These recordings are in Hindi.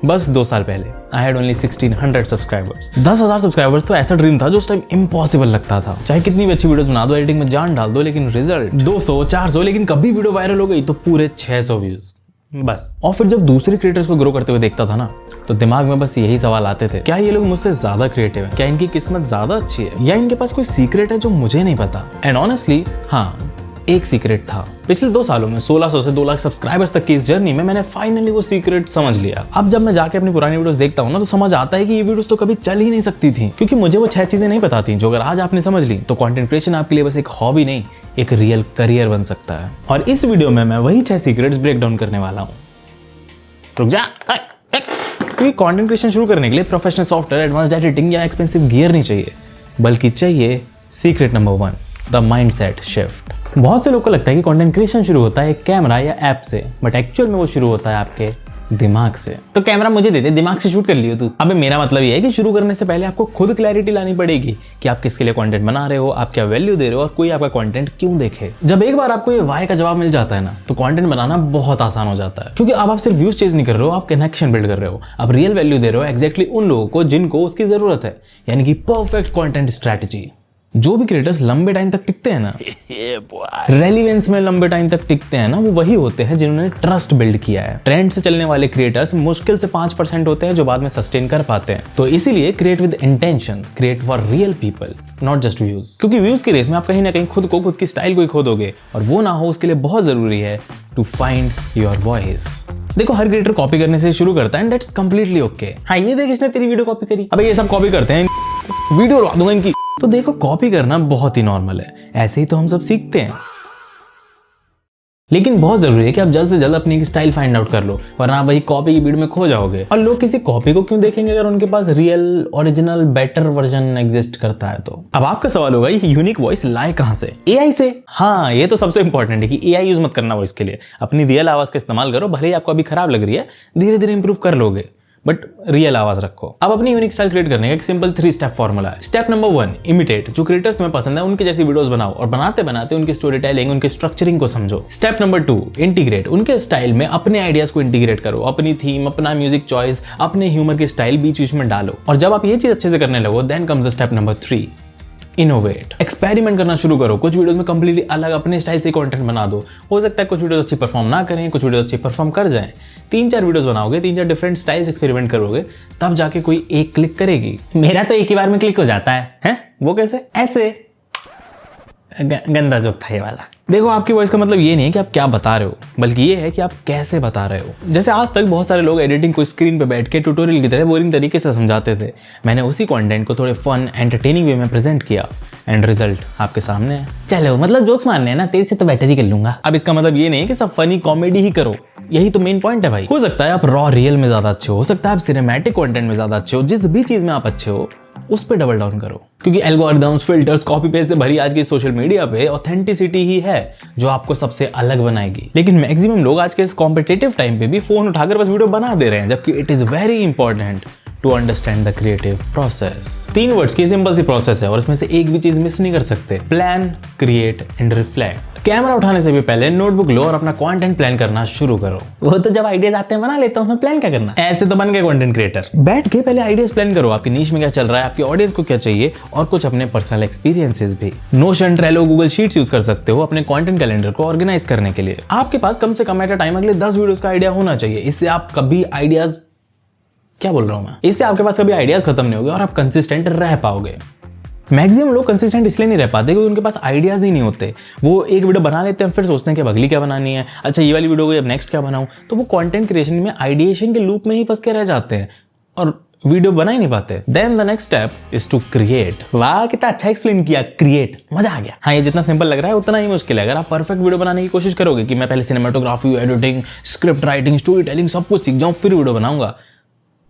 बस 2 साल पहले I had only 1600 subscribers. 10,000 subscribers तो ऐसा ड्रीम था जो उस टाइम इम्पॉसिबल लगता था। चाहे कितनी भी अच्छी वीडियोस बना दो, एडिटिंग में जान डाल दो, लेकिन रिजल्ट 200 400, लेकिन कभी वीडियो वायरल हो गई तो पूरे 600 व्यूज बस। और फिर जब दूसरे क्रिएटर्स को ग्रो करते हुए देखता था ना, तो दिमाग में बस यही सवाल आते थे, क्या ये लोग मुझसे ज्यादा क्रिएटिव हैं? क्या इनकी किस्मत ज्यादा अच्छी है, या इनके पास कोई सीक्रेट है जो मुझे नहीं पता? एंड ऑनेस्टली हाँ, एक सीक्रेट था। पिछले 2 सालों में 1600 से 2 लाख सब्सक्राइबर्स तक की इस जर्नी में मैंने फाइनली वो सीक्रेट समझ लिया। अब जब मैं जाके अपनी पुरानी वीडियोस देखता हूँ ना, तो समझ आता है कि ये वीडियोस तो कभी चल ही नहीं सकती थी, क्योंकि मुझे वो 6 चीजें नहीं पता थी जो अगर आज आपने समझ ली तो कंटेंट क्रिएशन आपके लिए बस एक हॉबी नहीं, एक रियल करियर बन सकता है। और इस वीडियो में मैं वही 6 सीक्रेट्स ब्रेक डाउन करने वाला हूँ। रुक जा, क्योंकि कंटेंट क्रिएशन शुरू करने के लिए प्रोफेशनल सॉफ्टवेयर, एडवांस्ड एडिटिंग या एक्सपेंसिव गियर नहीं चाहिए, बल्कि चाहिए secret number 1, the mindset shift. बहुत से लोग को लगता है कि कंटेंट क्रिएशन शुरू होता है एक कैमरा या ऐप से, बट एक्चुअल में वो शुरू होता है आपके दिमाग से। तो कैमरा मुझे दे दे, दिमाग से शूट कर लियो तू। अबे मेरा मतलब ये है कि शुरू करने से पहले आपको खुद क्लैरिटी लानी पड़ेगी कि आप किसके लिए कंटेंट बना रहे हो, आप क्या वैल्यू दे रहे हो और कोई आपका कंटेंट क्यों देखे। जब एक बार आपको ये व्हाई का जवाब मिल जाता है ना, तो कंटेंट बनाना बहुत आसान हो जाता है, क्योंकि अब आप सिर्फ व्यूज चेज नहीं कर रहे हो, आप कनेक्शन बिल्ड कर रहे हो। आप रियल वैल्यू दे रहे हो एग्जैक्टली उन लोगों को जिनको उसकी जरूरत है, यानी कि परफेक्ट कंटेंट स्ट्रैटेजी। जो भी क्रिएटर्स लंबे टाइम तक टिकते हैं ना, रेलिवेंस में लंबे टाइम तक टिकते हैं ना, वो वही होते हैं जिन्होंने ट्रस्ट बिल्ड किया है। ट्रेंड से चलने वाले क्रिएटर्स मुश्किल से 5% होते हैं जो बाद में सस्टेन कर पाते हैं। तो इसीलिए create with intentions, create for real people, not just views. क्योंकि व्यूज की रेस में आप कहीं ना कहीं खुद की स्टाइल को ही खो दोगे, और वो ना हो उसके लिए बहुत जरूरी है टू फाइंड योर वॉइस। देखो, हर क्रिएटर कॉपी करने से शुरू करता है, एंड दैट्स कंप्लीटली ओके। हाँ, ये देख इसने तेरी वीडियो कॉपी करी, अबे ये सब कॉपी करते हैं, वीडियो लगा दूंगा इनकी। तो देखो, कॉपी करना बहुत ही नॉर्मल है, ऐसे ही तो हम सब सीखते हैं। लेकिन बहुत जरूरी है कि आप जल्द से जल्द अपनी स्टाइल फाइंड आउट कर लो, वरना आप वही कॉपी की भीड़ में खो जाओगे। और लोग किसी कॉपी को क्यों देखेंगे अगर उनके पास real, original, better version exist करता है तो। अब आपका सवाल होगा, ये यूनिक वॉइस लाए कहां से? एआई से। हाँ, ये तो सबसे इंपॉर्टेंट है कि एआई यूज मत करना वॉइस के लिए। अपनी रियल आवाज का इस्तेमाल करो, भले ही आपको अभी खराब लग रही है, धीरे धीरे इंप्रूव कर लोगे, बट रियल आवाज रखो। अब अपनी यूनिक स्टाइल क्रिएट करने का एक सिंपल 3 स्टेप फॉर्मूला है। Step number 1, imitate. जो क्रिएटर्स तुम्हें पसंद है उनके जैसी वीडियोस बनाओ, और बनाते बनाते उनकी स्टोरी टेलिंग, उनके स्ट्रक्चरिंग को समझो। Step number 2, integrate. उनके स्टाइल में अपने आइडियाज को इंटीग्रेट करो, अपनी थीम, अपना म्यूजिक चॉइस, अपने ह्यूमर की स्टाइल बीच बीच में डालो। और जब आप ये चीज अच्छे से करने लगो, then comes the step number 3, innovate. Experiment करना शुरू करो। कुछ वीडियोस में कंप्लीटली अलग अपने स्टाइल से कंटेंट बना दो। हो सकता है कुछ वीडियोस अच्छी परफॉर्म ना करें, कुछ वीडियोस अच्छी परफॉर्म कर जाएं। 3-4 वीडियोस बनाओगे, 3-4 डिफरेंट स्टाइल्स एक्सपेरिमेंट करोगे, तब जाके कोई एक क्लिक करेगी। मेरा तो एक ही बार में क्लिक हो जाता है? वो कैसे? ऐसे। गंदा जोक था ये वाला। देखो, आपकी वॉइस का मतलब ये नहीं है कि आप क्या बता रहे हो, बल्कि ये है कि आप कैसे बता रहे हो। जैसे आज तक बहुत सारे लोग एडिटिंग को स्क्रीन पे बैठ के ट्यूटोरियल की तरह बोरिंग तरीके से समझाते थे। मैंने उसी कंटेंट को थोड़े फन, एंटरटेनिंग वे में प्रेजेंट किया, एंड रिजल्ट आपके सामने है। चलो, मतलब जोक्स मारने हैं ना, तेरे से तो बेटर ही कर लूंगा। अब इसका मतलब ये नहीं है कि सब फनी कॉमेडी ही करो, यही तो मेन पॉइंट है भाई। हो सकता है आप रॉ रियल में ज्यादा अच्छे हो सकता है आप सिनेमैटिक कंटेंट में ज्यादा अच्छे हो। जिस भी चीज में आप अच्छे हो उस पे डबल डाउन करो, क्योंकि एल्गोरिथम्स, फिल्टर्स, कॉपी पेस्ट से भरी आज की सोशल मीडिया पे ऑथेंटिसिटी ही है जो आपको सबसे अलग बनाएगी। लेकिन मैक्सिमम लोग आज के इस कॉम्पिटिटिव टाइम पे भी फोन उठाकर बस वीडियो बना दे रहे हैं, जबकि it is very important to understand the creative process. 3 words की सिंपल सी प्रोसेस है, और इसमें से एक भी चीज मिस नहीं कर सकते। Plan, create and reflect. Camera उठाने से भी पहले नोटबुक लो और अपना कंटेंट प्लान करना शुरू करो। वो तो जब आइडियाज आते हैं बना लेता हूं, मैं प्लान क्या करना। ऐसे तो बन गए कंटेंट क्रिएटर। बैठ के पहले आइडियाज प्लान करो, आपकी नीश में क्या चल रहा है, आपकी ऑडियंस को क्या चाहिए, और कुछ अपने पर्सनल एक्सपीरियंसेस भी। Notion, Trello, Google sheets use कर सकते हो अपने कंटेंट कैलेंडर को ऑर्गेनाइज करने के लिए। आपके पास कम से कम एट अ टाइम अगले 10 वीडियोस का आइडिया होना चाहिए। इससे आप कभी आइडियाज, क्या बोल रहा हूं मैं, इससे आपके पास कभी आइडियाज खत्म नहीं होंगे और आप कंसिस्टेंट रह पाओगे। मैक्सिमम लोग कंसिस्टेंट इसलिए नहीं रह पाते क्योंकि उनके पास आइडियाज ही नहीं होते। वो एक वीडियो बना लेते हैं, फिर सोचते हैं कि अब अगली क्या बनानी है, अच्छा ये वाली वीडियो को अब नेक्स्ट क्या बनाऊं। तो वो कंटेंट क्रिएशन में आइडिएशन के लूप में ही फंस के रह जाते हैं और वीडियो बना ही नहीं पाते। Then the next step is to create. वाह, कितना अच्छा एक्सप्लेन किया, क्रिएट, मजा आ गया। हाँ, ये जितना सिंपल लग रहा है उतना ही मुश्किल है। अगर आप परफेक्ट वीडियो बनाने की कोशिश करोगे कि मैं पहले cinematography, editing, script writing, story telling सब कुछ सीख जाऊं फिर वीडियो बनाऊंगा,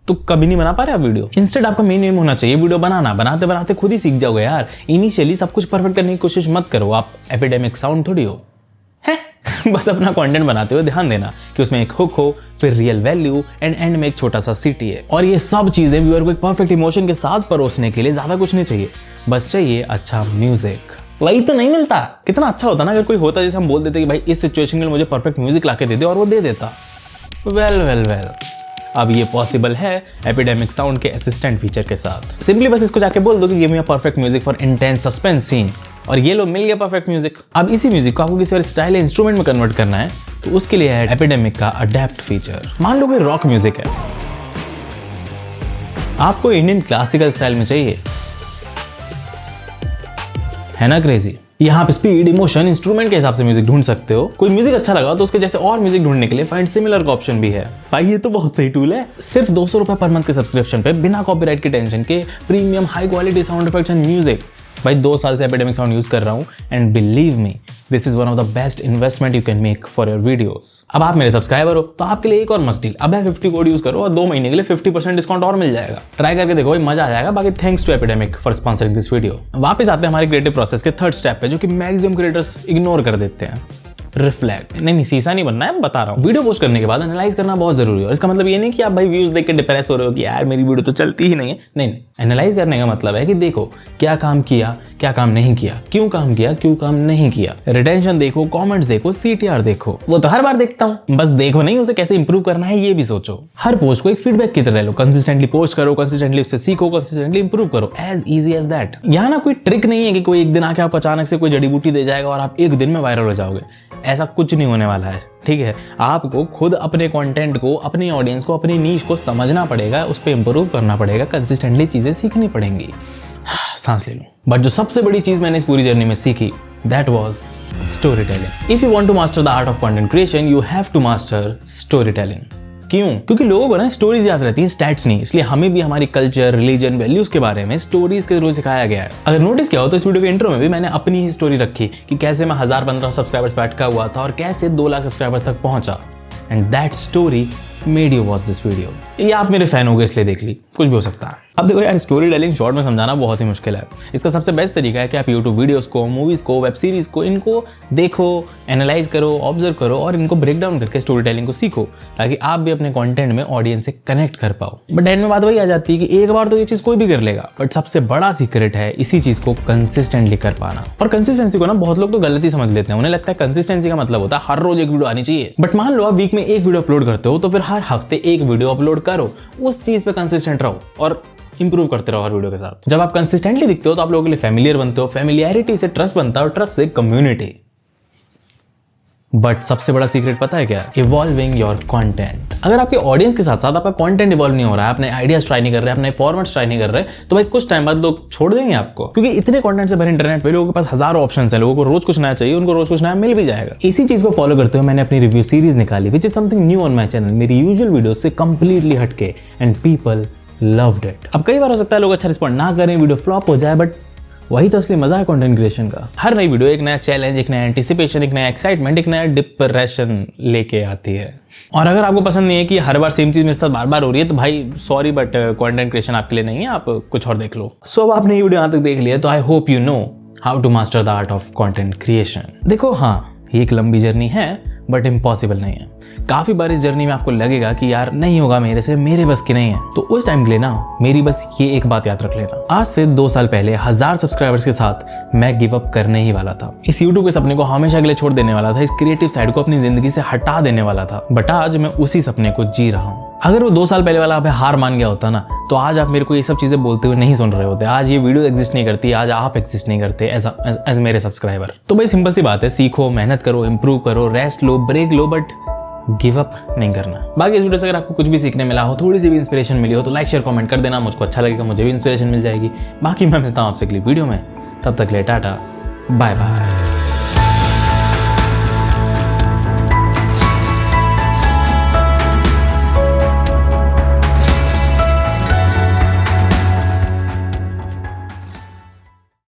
तो कभी नहीं बना पा रहे आप वीडियो। इंस्टेड आपका मेन एम होना चाहिए वीडियो बनाना। बनाते बनाते खुद ही सीख जाओगे यार। इनिशियली सब कुछ परफेक्ट करने की कोशिश मत करो, आप एपिडेमिक साउंड थोड़ी हो है। बस अपना कंटेंट बनाते हुए ध्यान देना कि उसमें एक हुक हो, फिर रियल वैल्यू, एंड में एक छोटा सा CTA। और ये सब चीजें व्यूअर को एक परफेक्ट इमोशन के साथ परोसने के लिए ज्यादा कुछ नहीं चाहिए, बस चाहिए अच्छा म्यूजिक। वही तो नहीं मिलता। कितना अच्छा होता ना अगर कोई होता जैसे हम बोल देते कि भाई इस सिचुएशन में मुझे परफेक्ट म्यूजिक लाके दे दे, और वो दे देता। वेल अब ये पॉसिबल है एपिडेमिक साउंड के असिस्टेंट फीचर के साथ। सिंपली बस इसको जाके बोल दो कि give me a perfect music for intense suspense scene, और ये लो मिल गया परफेक्ट म्यूजिक। अब इसी म्यूजिक को आपको किसी और स्टाइल इंस्ट्रूमेंट में कन्वर्ट करना है तो उसके लिए है एपिडेमिक का अडेप्ट फीचर। मान लो कोई रॉक म्यूजिक है, आपको इंडियन क्लासिकल स्टाइल में चाहिए, है ना क्रेजी। यहाँ पे स्पीड, इमोशन, इंस्ट्रूमेंट के हिसाब से म्यूजिक ढूंढ सकते हो। कोई म्यूजिक अच्छा लगा तो उसके जैसे और म्यूजिक ढूंढने के लिए फाइंड सिमिलर का ऑप्शन भी है। भाई ये तो बहुत सही टूल है। सिर्फ 200 रुपए पर मंथ के सब्सक्रिप्शन पे बिना कॉपीराइट की टेंशन के premium high quality sound effects and music. भाई 2 साल से एपिडेमिक साउंड यूज कर रहा हूँ and believe me this is one of the best investment you can make for your videos. अब आप मेरे सब्सक्राइबर हो तो आपके लिए एक और मस्ट डील, अब 50 कोड यूज करो और 2 महीने के लिए 50% डिस्काउंट और मिल जाएगा। ट्राई करके देखो भाई, मजा आ जाएगा। बाकी thanks to Epidemic for sponsoring this video. वापस आते हैं हमारे क्रिएटिव प्रोसेस के थर्ड स्टेप पे, जो कि मैक्सिमम क्रिएटर्स इग्नोर कर देते हैं, रिफ्लेक्ट। नहीं शीशा नहीं बनना है, बता रहा हूँ। वीडियो पोस्ट करने के बाद एनालाइज करना बहुत जरूरी है। और इसका मतलब ये नहीं कि आप भाई व्यूज देख के डिप्रेस हो रहे हो कि यार मेरी वीडियो तो चलती ही नहीं है। नहीं, एनालाइज करने का मतलब है कि देखो क्या काम किया, क्या काम नहीं किया, क्यों काम किया, क्यों काम नहीं किया। रिटेंशन देखो, कमेंट्स देखो, CTR देखो। वो तो हर बार देखता हूँ, बस देखो नहीं, उसे कैसे इंप्रूव करना है ये भी सोचो। हर पोस्ट को एक फीडबैक की तरह लो, कंसिस्टेंटली पोस्ट करो, कंसिस्टेंटली उससे सीखो, कंसिस्टेंटली इंप्रूव करो। As easy as that. यहाँ ना कोई ट्रिक नहीं है कि कोई एक दिन आके आपको अचानक से कोई जड़ी बूटी दे जाएगा और आप एक दिन में वायरल हो जाओगे। ऐसा कुछ नहीं होने वाला है, ठीक है। आपको खुद अपने कंटेंट को, अपनी ऑडियंस को, अपनी नीश को समझना पड़ेगा, उस पर इंप्रूव करना पड़ेगा, कंसिस्टेंटली चीजें सीखनी पड़ेंगी। सांस ले लो। बट जो सबसे बड़ी चीज मैंने इस पूरी जर्नी में सीखी, that was story telling. If you want to master the art of content creation, you have to master story telling. क्यों? क्योंकि लोगों को ना स्टोरीज याद रहती है, स्टैट्स नहीं। इसलिए हमें भी हमारी कल्चर, रिलीजन, वैल्यूज के बारे में स्टोरीज के थ्रू सिखाया गया है। अगर नोटिस किया हो तो इस वीडियो के इंट्रो में भी मैंने अपनी ही स्टोरी रखी कि कैसे मैं 1015 सब्सक्राइबर्स पे अटका हुआ था और कैसे 2 लाख सब्सक्राइबर्स तक पहुंचा। And that story made you watch this video. ये आप मेरे फैन हो गए इसलिए देख ली, कुछ भी हो सकता है। अब देखो यार, स्टोरी टेलिंग शॉर्ट में समझाना बहुत ही मुश्किल है। इसका सबसे बेस्ट तरीका है कि आप यूट्यूब वीडियोस को, मूवीज को, वेब सीरीज को, इनको देखो, एनालाइज करो, ऑब्जर्व करो और इनको ब्रेक डाउन करके स्टोरी टेलिंग को सीखो, ताकि आप भी अपने कंटेंट में ऑडियंस से कनेक्ट कर पाओ। बट एंड में बात वही आ जाती है कि एक बार तो ये चीज कोई भी कर लेगा, बट सबसे बड़ा सीक्रेट है इसी चीज को कंसिस्टेंटली कर पाना। और कंसिस्टेंसी को ना बहुत लोग तो गलत ही समझ लेते हैं। उन्हें लगता है कंसिस्टेंसी का मतलब होता है हर रोज एक वीडियो आनी चाहिए। बट मान लो आप वीक में एक वीडियो अपलोड करते हो तो फिर हर हफ्ते एक वीडियो अपलोड करो, उस चीज पे कंसिस्टेंट रहो और इंप्रूव करते रहो हर वीडियो के साथ। जब आप कंसिस्टेंटली दिखते हो तो आप लोगों के लिए फैमिलियर बनते हो, फैमिलियरिटी से ट्रस्ट बनता है और ट्रस्ट से कम्युनिटी। बट सबसे बड़ा सीक्रेट पता है क्या? Evolving your content. अगर आपके ऑडियंस के साथ साथ आपका कंटेंट इवॉल्व नहीं हो रहा है, अपने आइडियाज ट्राई नहीं कर रहे, अपने फॉर्मेट्स ट्राई नहीं कर रहे, तो भाई कुछ टाइम बाद लोग छोड़ देंगे आपको। क्योंकि इतने कंटेंट से भरे इंटरनेट पे लोगों के पास हजारों ऑप्शंस है, लोगों को रोज कुछ नया चाहिए, उनको रोज कुछ नया मिल भी जाएगा। इसी चीज को फॉलो करते हुए मैंने अपनी रिव्यू सीरीज निकाली, which is something new on my channel, मेरी यूजुअल वीडियो से कंप्लीटली हटके, एंड पीपल लव्ड इट। अब कई बार हो सकता है लोग अच्छा रिस्पॉन्ड ना करें, वीडियो फ्लॉप हो जाए, बट वही तो असली मजा है कंटेंट क्रिएशन का। हर नई वीडियो एक नया चैलेंज, एक नया एंटिसिपेशन, एक नया एक्साइटमेंट, एक नया डिप्रेशन लेके आती है। और अगर आपको पसंद नहीं है कि हर बार सेम चीज मेरे साथ बार बार हो रही है, तो भाई सॉरी बट कंटेंट क्रिएशन आपके लिए नहीं है, आप कुछ और देख लो। सो अब आपने ये वीडियो यहाँ तक देख लिया तो I hope you know how to master the art of content creation. देखो हाँ, ये एक लंबी जर्नी है बट इम्पॉसिबल नहीं है। काफी बार इस जर्नी में आपको लगेगा कि यार नहीं होगा मेरे से, मेरे बस की नहीं है। तो उस टाइम के लिए ना मेरी बस ये एक बात याद रख लेना, आज से 2 साल पहले 1000 सब्सक्राइबर्स के साथ मैं गिव अप करने ही वाला था। इस यूट्यूब के सपने को हमेशा के लिए छोड़ देने वाला था, इस क्रिएटिव साइड को अपनी जिंदगी से हटा देने वाला था। बट आज मैं उसी सपने को जी रहा हूँ। अगर वो 2 साल पहले वाला आप हार मान गया होता ना, तो आज आप मेरे को ये सब चीजें बोलते हुए नहीं सुन रहे होते। आज ये वीडियो एग्जिस्ट नहीं करती, आज आप एग्जिस्ट नहीं करते एज मेरे सब्सक्राइबर। तो भाई सिंपल सी बात है, सीखो, मेहनत करो, इंप्रूव करो, रेस्ट लो, ब्रेक लो, बट गिव अप नहीं करना। बाकी इस वीडियो से अगर आपको कुछ भी सीखने मिला हो, थोड़ी सी भी इंस्पिरेशन मिली हो, तो लाइक शेयर कमेंट कर देना, मुझको अच्छा लगेगा, मुझे भी इंस्पिरेशन मिल जाएगी। बाकी मैं मिलता हूँ आपसे अगली वीडियो में, तब तक ले टाटा, बाय बाय।